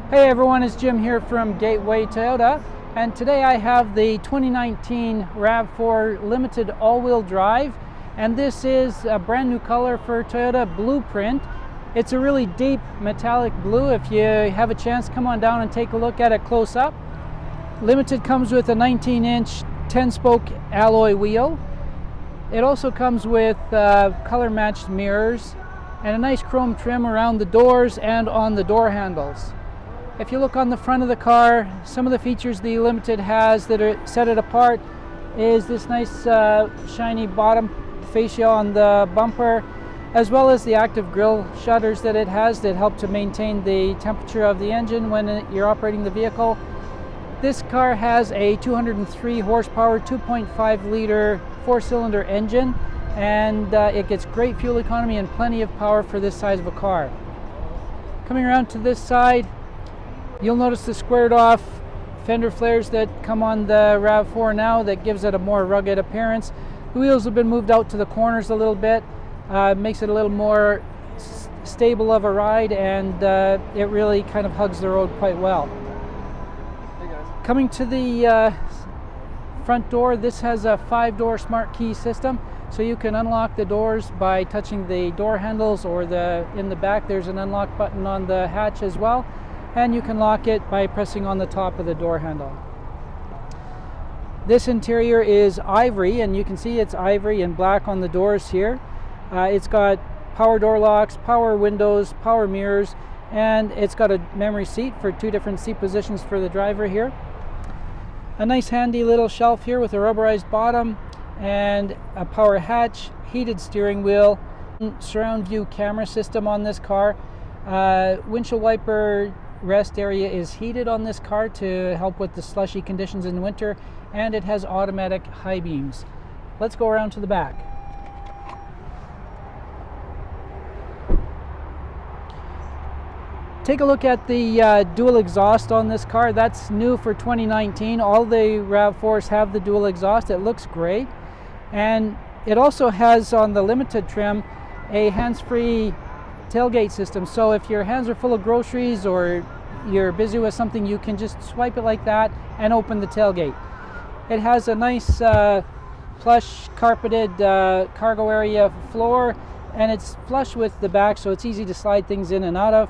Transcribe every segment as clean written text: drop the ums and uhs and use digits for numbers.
Hey everyone, it's Jim here from Gateway Toyota, and today I have the 2019 RAV4 Limited all-wheel drive, and this is a brand new color for Toyota, Blueprint. It's a really deep metallic blue. If you have a chance, come on down and take a look at it close up. Limited comes with a 19-inch 10-spoke alloy wheel. It also comes with color-matched mirrors and a nice chrome trim around the doors and on the door handles. If you look on the front of the car, some of the features the Limited has that set it apart is this nice shiny bottom fascia on the bumper, as well as the active grille shutters that it has that help to maintain the temperature of the engine when you're operating the vehicle. This car has a 203 horsepower, 2.5 liter 4-cylinder engine, and it gets great fuel economy and plenty of power for this size of a car. Coming around to this side, you'll notice the squared off fender flares that come on the RAV4 now that gives it a more rugged appearance. The wheels have been moved out to the corners a little bit, makes it a little more stable of a ride, and it really kind of hugs the road quite well. Hey guys. Coming to the front door, this has a 5-door smart key system, so you can unlock the doors by touching the door handles, or in the back there's an unlock button on the hatch as well. And you can lock it by pressing on the top of the door handle. This interior is ivory, and you can see it's ivory and black on the doors here. It's got power door locks, power windows, power mirrors, and it's got a memory seat for 2 different seat positions for the driver here. A nice handy little shelf here with a rubberized bottom and a power hatch, heated steering wheel, surround view camera system on this car. Windshield wiper rest area is heated on this car to help with the slushy conditions in winter, and it has automatic high beams. Let's go around to the back. Take a look at the dual exhaust on this car. That's new for 2019. All the RAV4s have the dual exhaust. It looks great, and it also has on the Limited trim a hands-free tailgate system, so if your hands are full of groceries or you're busy with something, you can just swipe it like that and open the tailgate. It has a nice plush carpeted cargo area floor, and it's flush with the back, so it's easy to slide things in and out of.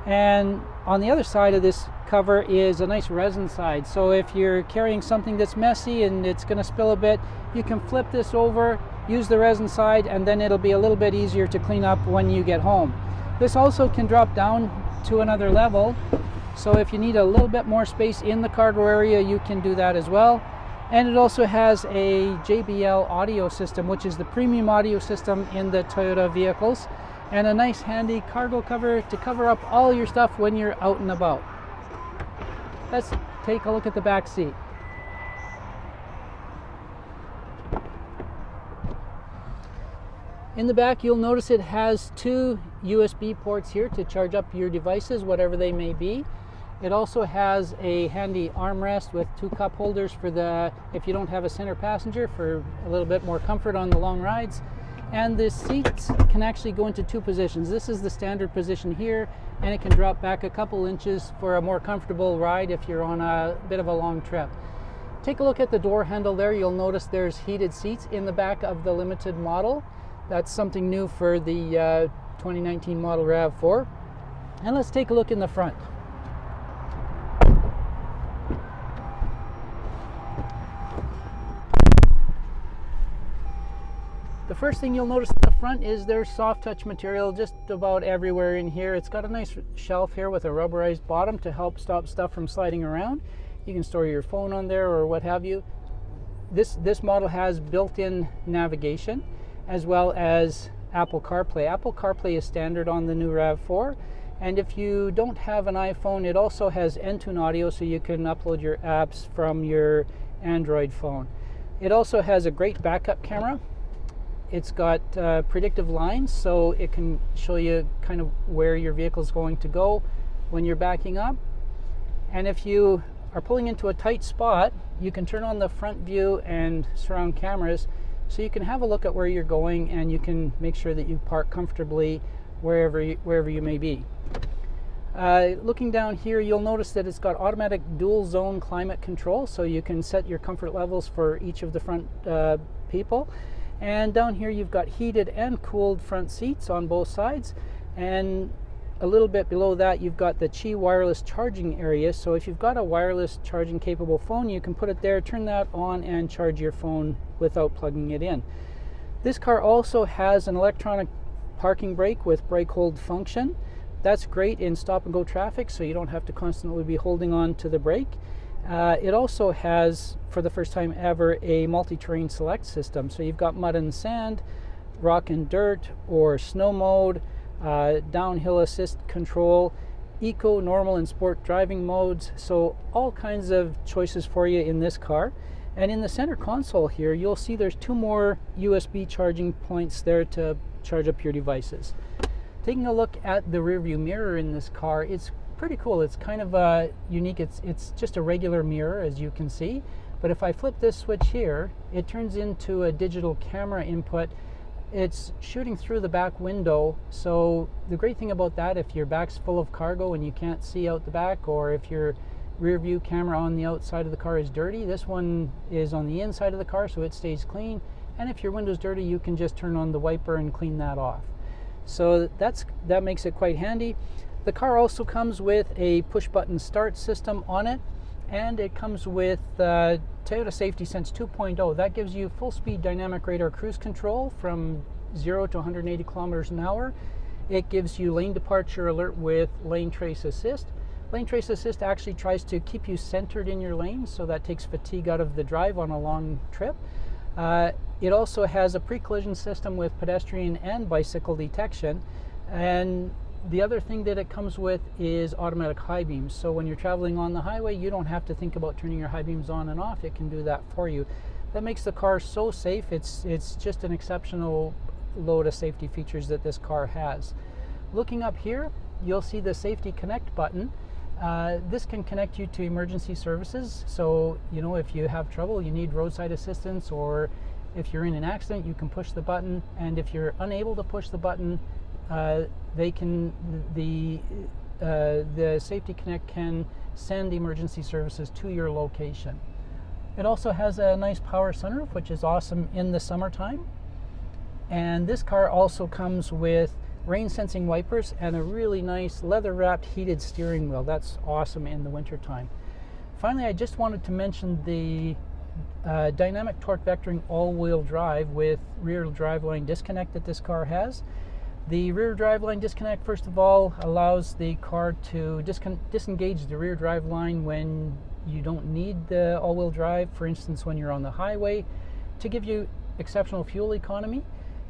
And on the other side of this cover is a nice resin side, so if you're carrying something that's messy and it's going to spill a bit, you can flip this over, use the resin side, and then it'll be a little bit easier to clean up when you get home. This also can drop down to another level, so if you need a little bit more space in the cargo area, you can do that as well. And it also has a JBL audio system, which is the premium audio system in the Toyota vehicles, and a nice handy cargo cover to cover up all your stuff when you're out and about. Let's take a look at the back seat. In the back, you'll notice it has 2 USB ports here to charge up your devices, whatever they may be. It also has a handy armrest with 2 cup holders for if you don't have a center passenger, for a little bit more comfort on the long rides. And the seats can actually go into 2 positions. This is the standard position here, and it can drop back a couple inches for a more comfortable ride if you're on a bit of a long trip. Take a look at the door handle there. You'll notice there's heated seats in the back of the Limited model. That's something new for the 2019 model RAV4. And let's take a look in the front. The first thing you'll notice in the front is there's soft touch material just about everywhere in here. It's got a nice shelf here with a rubberized bottom to help stop stuff from sliding around. You can store your phone on there or what have you. This model has built-in navigation, as well as Apple CarPlay. Apple CarPlay is standard on the new RAV4, and if you don't have an iPhone, it also has Entune audio, so you can upload your apps from your Android phone. It also has a great backup camera. It's got predictive lines, so it can show you kind of where your vehicle is going to go when you're backing up. And if you are pulling into a tight spot, you can turn on the front view and surround cameras, so you can have a look at where you're going, and you can make sure that you park comfortably wherever you may be. Looking down here, you'll notice that it's got automatic dual zone climate control, so you can set your comfort levels for each of the front people. And down here you've got heated and cooled front seats on both sides, and a little bit below that you've got the Qi wireless charging area. So if you've got a wireless charging capable phone, you can put it there, turn that on, and charge your phone without plugging it in. This car also has an electronic parking brake with brake hold function. That's great in stop and go traffic, so you don't have to constantly be holding on to the brake. It also has, for the first time ever, a multi-terrain select system. So you've got mud and sand, rock and dirt, or snow mode, downhill assist control, eco, normal, and sport driving modes. So all kinds of choices for you in this car. And in the center console here, you'll see there's 2 more USB charging points there to charge up your devices. Taking a look at the rearview mirror in this car, it's pretty cool. It's kind of unique. It's just a regular mirror, as you can see. But if I flip this switch here, it turns into a digital camera input. It's shooting through the back window. So the great thing about that, if your back's full of cargo and you can't see out the back, or if your rear view camera on the outside of the car is dirty, this one is on the inside of the car, so it stays clean. And if your window's dirty, you can just turn on the wiper and clean that off. So that makes it quite handy. The car also comes with a push button start system on it, and it comes with Toyota Safety Sense 2.0. That gives you full speed dynamic radar cruise control from 0 to 180 kilometers an hour. It gives you lane departure alert with lane trace assist. Lane trace assist actually tries to keep you centered in your lane, so that takes fatigue out of the drive on a long trip. It also has a pre-collision system with pedestrian and bicycle detection. And the other thing that it comes with is automatic high beams. So when you're traveling on the highway, you don't have to think about turning your high beams on and off. It can do that for you. That makes the car so safe. It's just an exceptional load of safety features that this car has. Looking up here, you'll see the Safety Connect button. This can connect you to emergency services. So, you know, if you have trouble, you need roadside assistance, or if you're in an accident, you can push the button. And if you're unable to push the button, the Safety Connect can send emergency services to your location. It also has a nice power sunroof, which is awesome in the summertime. And this car also comes with rain sensing wipers and a really nice leather wrapped heated steering wheel. That's awesome in the winter time. Finally, I just wanted to mention the dynamic torque vectoring all-wheel drive with rear driveline disconnect that this car has. The rear driveline disconnect, first of all, allows the car to disengage the rear driveline when you don't need the all-wheel drive, for instance when you're on the highway, to give you exceptional fuel economy.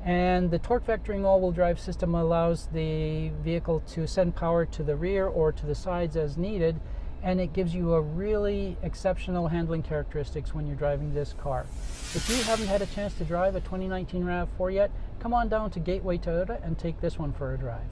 And the torque vectoring all-wheel drive system allows the vehicle to send power to the rear or to the sides as needed, and it gives you a really exceptional handling characteristics when you're driving this car. If you haven't had a chance to drive a 2019 RAV4 yet, come on down to Gateway Toyota and take this one for a drive.